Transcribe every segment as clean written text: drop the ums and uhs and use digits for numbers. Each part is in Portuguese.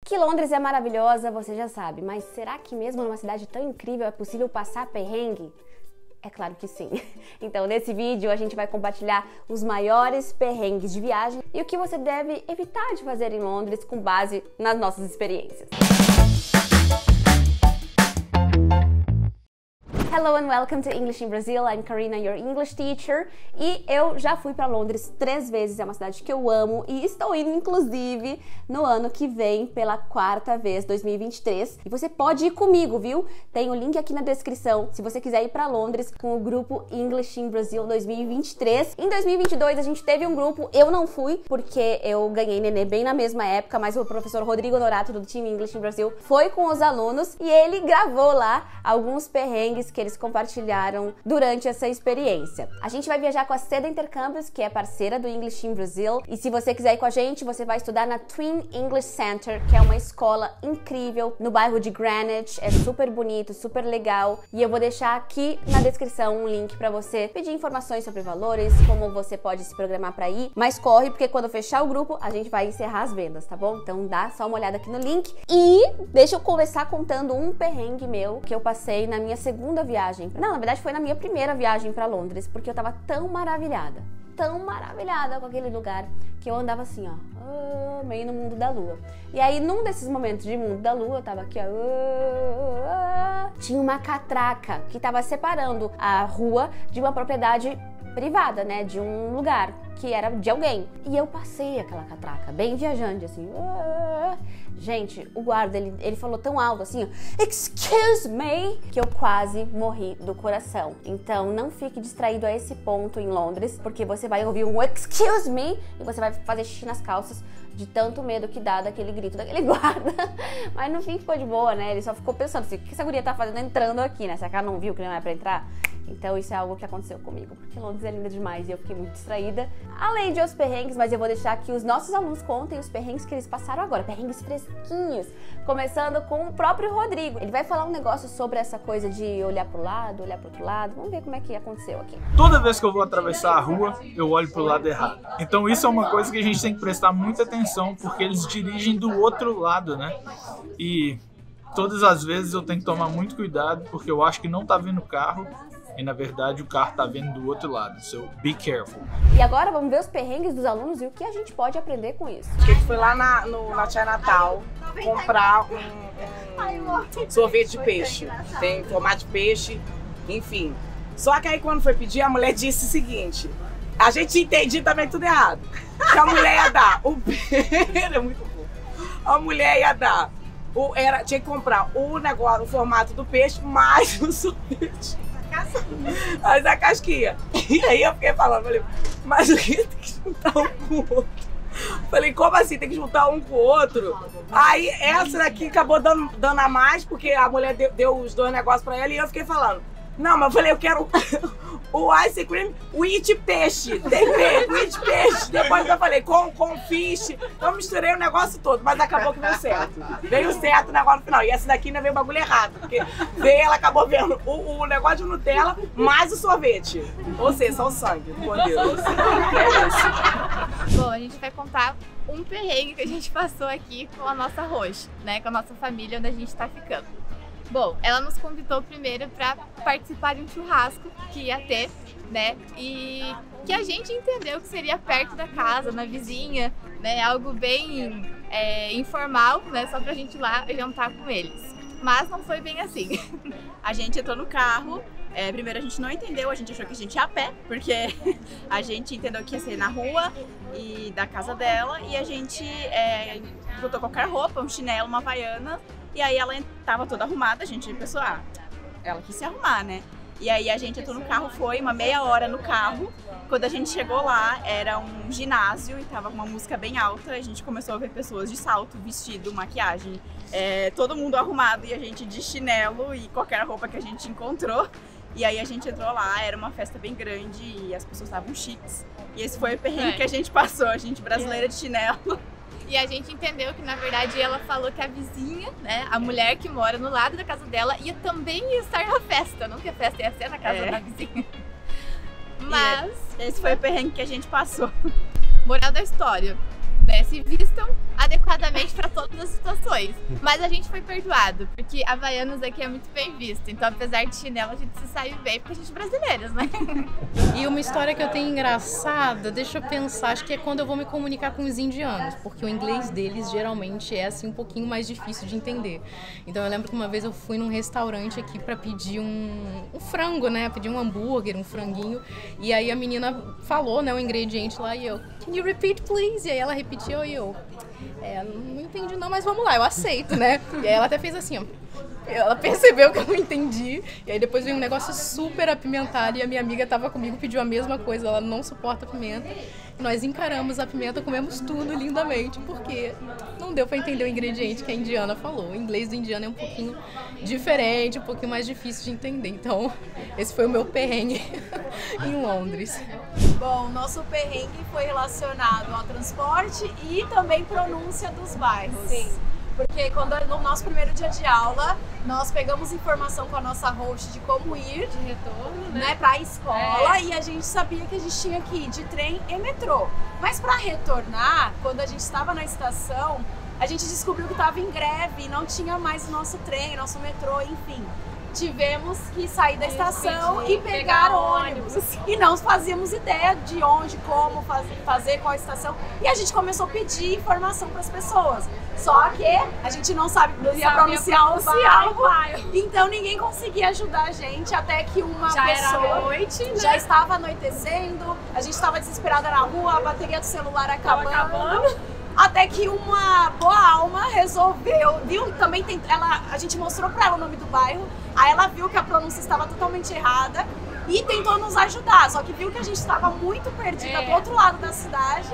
Que Londres é maravilhosa, você já sabe, mas será que mesmo numa cidade tão incrível é possível passar perrengue? É claro que sim. Então, nesse vídeo a gente vai compartilhar os maiores perrengues de viagem e o que você deve evitar de fazer em Londres com base nas nossas experiências. Hello and welcome to English in Brazil. I'm Karina, your English teacher. E eu já fui para Londres 3 vezes, é uma cidade que eu amo e estou indo inclusive no ano que vem pela 4ª vez, 2023. E você pode ir comigo, viu? Tem o link aqui na descrição se você quiser ir para Londres com o grupo English in Brazil 2023. Em 2022 a gente teve um grupo, eu não fui porque eu ganhei nenê bem na mesma época, mas o professor Rodrigo Norato do time English in Brazil foi com os alunos e ele gravou lá alguns perrengues que eles compartilharam durante essa experiência. A gente vai viajar com a Seda Intercâmbios, que é parceira do English in Brazil, e se você quiser ir com a gente, você vai estudar na Twin English Center, que é uma escola incrível no bairro de Greenwich, é super bonito, super legal, e eu vou deixar aqui na descrição um link para você pedir informações sobre valores, como você pode se programar para ir, mas corre, porque quando fechar o grupo, a gente vai encerrar as vendas, tá bom? Então dá só uma olhada aqui no link, e deixa eu começar contando um perrengue meu que eu passei na minha segunda viagem. Não, na verdade foi na minha primeira viagem para Londres, porque eu tava tão maravilhada com aquele lugar, que eu andava assim, ó, meio no mundo da lua. E aí, num desses momentos de mundo da lua, eu tava aqui, ó, tinha uma catraca que tava separando a rua de uma propriedade privada, né, de um lugar que era de alguém. E eu passei aquela catraca, bem viajante, assim. Gente, o guarda, ele falou tão alto assim, ó, excuse me, que eu quase morri do coração. Então, não fique distraído a esse ponto em Londres, porque você vai ouvir um excuse me e você vai fazer xixi nas calças de tanto medo que dá daquele grito daquele guarda. Mas no fim ficou de boa, né? Ele só ficou pensando assim, o que essa guria tá fazendo entrando aqui, né? Será que ela não viu que não é pra entrar? Então isso é algo que aconteceu comigo, porque Londres é linda demais e eu fiquei muito distraída. Além de outros perrengues, mas eu vou deixar que os nossos alunos contem os perrengues que eles passaram agora, perrengues fresquinhos, começando com o próprio Rodrigo. Ele vai falar um negócio sobre essa coisa de olhar pro lado, olhar pro outro lado. Vamos ver como é que aconteceu aqui. Toda vez que eu vou atravessar a rua, eu olho pro lado errado. Então isso é uma coisa que a gente tem que prestar muita atenção, porque eles dirigem do outro lado, né? E todas as vezes eu tenho que tomar muito cuidado, porque eu acho que não tá vindo carro. E na verdade o carro tá vindo do outro lado, so be careful. E agora vamos ver os perrengues dos alunos e o que a gente pode aprender com isso. A gente foi lá na Chinatown comprar um sorvete de peixe, tem formato de peixe, enfim. Só que aí quando foi pedir, a mulher disse o seguinte, a gente entendia também tudo errado, que a mulher ia dar o é muito bom. A mulher ia dar, tinha que comprar o negócio, o formato do peixe mais o sorvete. Mas a casquinha. E aí eu fiquei falando, falei, mas o que tem que juntar um com o outro? Falei, como assim tem que juntar um com o outro? Aí essa daqui acabou dando a mais, porque a mulher deu os 2 negócios pra ela e eu fiquei falando. Não, mas eu falei, eu quero o ice cream with peixe. Tem with peixe. Depois eu falei, com fish. Eu misturei o negócio todo, mas acabou que deu certo. Veio certo o negócio no final. E essa daqui ainda veio o bagulho errado. Porque ela acabou vendo o negócio de Nutella mais o sorvete. Ou seja, só o sangue. Meu Deus. É isso. Bom, a gente vai contar um perrengue que a gente passou aqui com a nossa Roche, né? Com a nossa família, onde a gente tá ficando. Bom, ela nos convidou primeiro para participar de um churrasco que ia ter, né? E que a gente entendeu que seria perto da casa, na vizinha, né? Algo bem informal, né? Só pra gente ir lá jantar com eles. Mas não foi bem assim. A gente entrou no carro, primeiro a gente não entendeu, a gente achou que a gente ia a pé, porque a gente entendeu que ia ser na rua e da casa dela, e a gente botou qualquer roupa, um chinelo, uma havaiana. E aí ela tava toda arrumada, a gente pensou, ela quis se arrumar, né? E aí a gente entrou no carro, foi uma meia hora no carro. Quando a gente chegou lá, era um ginásio e tava com uma música bem alta. A gente começou a ver pessoas de salto, vestido, maquiagem, todo mundo arrumado e a gente de chinelo e qualquer roupa que a gente encontrou. E aí a gente entrou lá, era uma festa bem grande e as pessoas estavam chiques. E esse foi o perrengue que a gente passou, a gente brasileira de chinelo. E a gente entendeu que, na verdade, ela falou que a vizinha, né, a mulher que mora no lado da casa dela, ia também estar na festa. Não que a festa ia ser na casa da vizinha. Mas esse foi o perrengue que a gente passou. Moral da história. né? Se vistam adequadamente para todas as situações. Mas a gente foi perdoado, porque Havaianas aqui é muito bem visto. Então, apesar de chinelo, a gente se sai bem, porque a gente é brasileiras, né? E uma história que eu tenho engraçada, deixa eu pensar, acho que é quando eu vou me comunicar com os indianos, porque o inglês deles geralmente é assim um pouquinho mais difícil de entender. Então eu lembro que uma vez eu fui num restaurante aqui para pedir um frango, né? Pedir um hambúrguer, um franguinho, e aí a menina falou, né, o ingrediente lá e eu, can you repeat please? E aí ela repetiu e eu, não entendi não, mas vamos lá, eu aceito, né? E aí ela até fez assim, ó. Ela percebeu que eu não entendi. E aí depois veio um negócio super apimentado e a minha amiga tava comigo, pediu a mesma coisa. Ela não suporta pimenta. E nós encaramos a pimenta, comemos tudo lindamente, porque não deu pra entender o ingrediente que a indiana falou. O inglês do indiano é um pouquinho diferente, um pouquinho mais difícil de entender. Então, esse foi o meu perrengue em Londres. Bom, nosso perrengue foi relacionado ao transporte e também pronúncia dos bairros. Sim. Porque quando no nosso primeiro dia de aula, nós pegamos informação com a nossa host de como ir De retorno, né? pra escola e a gente sabia que a gente tinha que ir de trem e metrô. Mas para retornar, quando a gente estava na estação, a gente descobriu que estava em greve e não tinha mais o nosso trem, nosso metrô, enfim. Tivemos que sair da estação e pegar ônibus. E não fazíamos ideia de onde, como fazer, qual estação. E a gente começou a pedir informação para as pessoas. Só que a gente não sabia pronunciar o bairro. Então ninguém conseguia ajudar a gente até que uma Já pessoa... era noite, né? Já estava anoitecendo, a gente estava desesperada na rua, a bateria do celular acabando. Até que uma boa alma resolveu, viu? Também a gente mostrou pra ela o nome do bairro, aí ela viu que a pronúncia estava totalmente errada e tentou nos ajudar. Só que viu que a gente estava muito perdida do outro lado da cidade.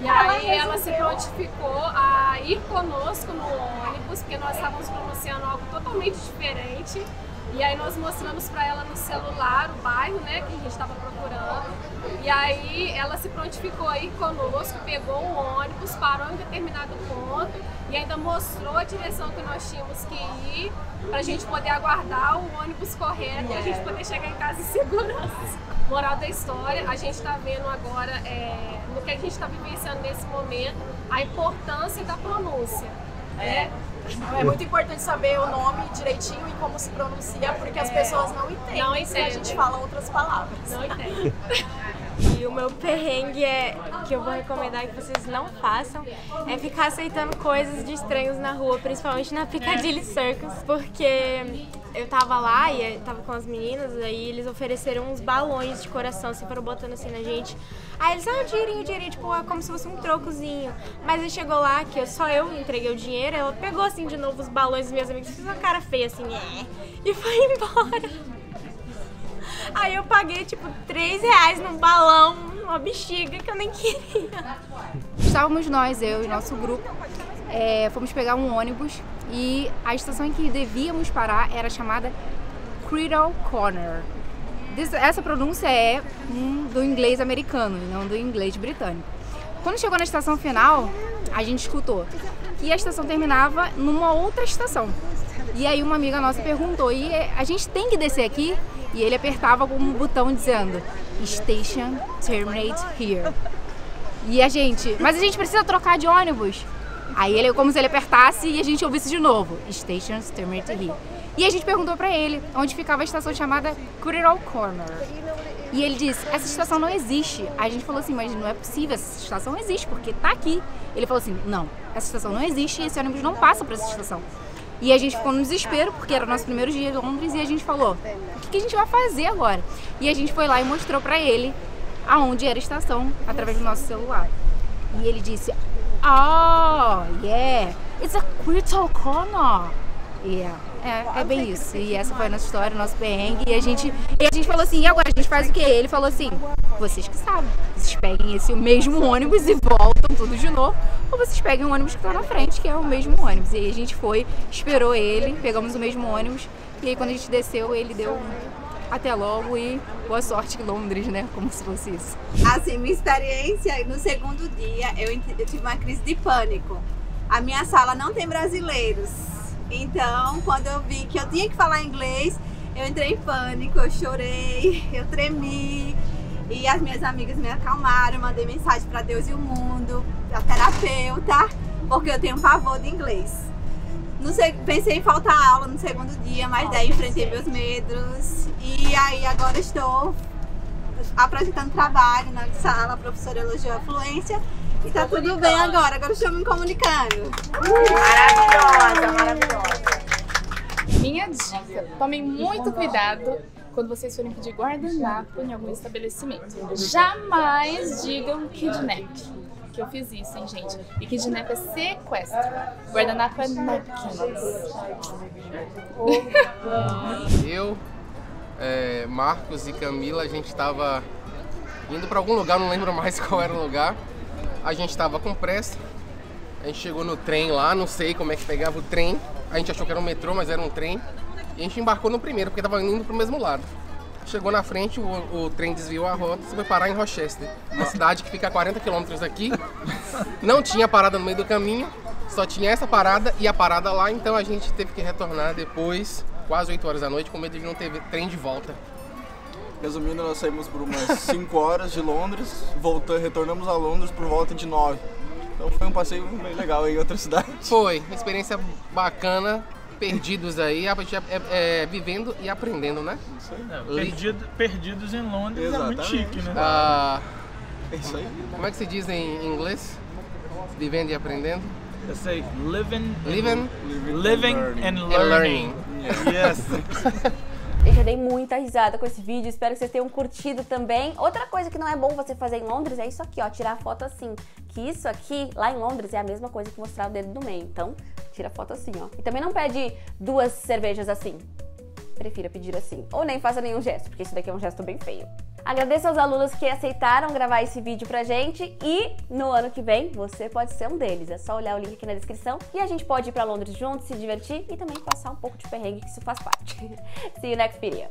E aí ela se prontificou a ir conosco no ônibus, porque nós estávamos pronunciando algo totalmente diferente. E aí nós mostramos para ela no celular o bairro, né, que a gente estava procurando. E aí ela se prontificou a ir conosco, pegou um ônibus, parou em determinado ponto e ainda mostrou a direção que nós tínhamos que ir para a gente poder aguardar o ônibus correto e a gente poder chegar em casa em segurança. Moral da história, a gente está vendo agora, no que a gente está vivenciando nesse momento, a importância da pronúncia. Né? É muito importante saber o nome direitinho e como se pronuncia, porque as pessoas não entendem se a gente fala outras palavras. Não entendem. E o meu perrengue que eu vou recomendar que vocês não façam é ficar aceitando coisas de estranhos na rua, principalmente na Piccadilly Circus, porque eu tava lá e tava com as meninas, aí eles ofereceram uns balões de coração, assim, foram botando assim na gente. Aí eles, o dinheirinho, tipo, é como se fosse um trocozinho. Mas aí chegou lá, que só eu entreguei o dinheiro, ela pegou assim de novo os balões dos meus amigos, fez uma cara feia assim, e foi embora. Aí eu paguei tipo R$3 num balão, uma bexiga que eu nem queria. Estávamos nós, eu e nosso grupo, fomos pegar um ônibus e a estação em que devíamos parar era chamada Crystal Corner. Essa pronúncia é do inglês americano e não do inglês britânico. Quando chegou na estação final, a gente escutou que a estação terminava numa outra estação. E aí uma amiga nossa perguntou, e a gente tem que descer aqui? E ele apertava com um botão dizendo Station Terminate Here. E mas a gente precisa trocar de ônibus. Aí ele, como se ele apertasse e a gente ouvisse de novo Station Terminate Here. E a gente perguntou pra ele onde ficava a estação chamada Crystal Corner. E ele disse, essa estação não existe. Aí a gente falou assim, mas não é possível, essa estação existe, porque tá aqui. Ele falou assim, não, essa estação não existe e esse ônibus não passa por essa estação. E a gente ficou no desespero, porque era o nosso primeiro dia em Londres, e a gente falou, o que a gente vai fazer agora? E a gente foi lá e mostrou pra ele aonde era a estação, através do nosso celular. E ele disse, yeah, it's a Crystal Corner. Yeah. É bem isso. E essa foi a nossa história, o nosso perrengue. E a gente falou assim, e agora a gente faz o quê? Ele falou assim, vocês que sabem. Vocês peguem esse mesmo ônibus e voltam tudo de novo. Ou vocês peguem o ônibus que tá na frente, que é o mesmo ônibus. E aí a gente foi, esperou ele, pegamos o mesmo ônibus. E aí quando a gente desceu, ele deu até logo e boa sorte em Londres, né? Como se fosse isso. Assim, minha experiência, no segundo dia, eu tive uma crise de pânico. A minha sala não tem brasileiros. Então, quando eu vi que eu tinha que falar inglês, eu entrei em pânico, eu chorei, eu tremi. E as minhas amigas me acalmaram, mandei mensagem para Deus e o mundo. a terapeuta, porque eu tenho pavor de inglês. Pensei em faltar aula no segundo dia, mas daí enfrentei meus medos. E aí agora estou apresentando trabalho na sala, a professora elogiou a fluência. E tá tudo bem agora estou me comunicando. Maravilhosa, maravilhosa. Minha dica, tomem muito cuidado quando vocês forem pedir guardanapo em algum estabelecimento. Jamais digam kidnap, que eu fiz isso, hein, gente? E kidnap é sequestro, guardanapo é napkins. Eu, Marcos e Camila, a gente estava indo para algum lugar, não lembro mais qual era o lugar. A gente estava com pressa, a gente chegou no trem lá, não sei como é que pegava o trem. A gente achou que era um metrô, mas era um trem. E a gente embarcou no primeiro, porque estava indo para o mesmo lado. Chegou na frente, o trem desviou a rota e foi parar em Rochester, uma cidade que fica a 40 quilômetros daqui. Não tinha parada no meio do caminho, só tinha essa parada e a parada lá, então a gente teve que retornar depois, quase 8 horas da noite, com medo de não ter trem de volta. Resumindo, nós saímos por umas 5 horas de Londres, retornamos a Londres por volta de 9. Então foi um passeio bem legal em outra cidade. Foi, uma experiência bacana. Perdidos aí, a gente vivendo e aprendendo, né? Isso aí. Perdidos em Londres. Exatamente. É muito chique, né? É isso aí. Como é que se diz em inglês? Vivendo e aprendendo? Eu sei, living and learning. Yes. Eu já dei muita risada com esse vídeo, espero que vocês tenham curtido também. Outra coisa que não é bom você fazer em Londres é isso aqui, ó, tirar foto assim. Que isso aqui, lá em Londres, é a mesma coisa que mostrar o dedo do meio. Então, tira foto assim, ó. E também não pede 2 cervejas assim. Prefira pedir assim. Ou nem faça nenhum gesto, porque isso daqui é um gesto bem feio. Agradeço aos alunos que aceitaram gravar esse vídeo pra gente. E no ano que vem, você pode ser um deles. É só olhar o link aqui na descrição. E a gente pode ir pra Londres juntos, se divertir e também passar um pouco de perrengue, que isso faz parte. See you next video.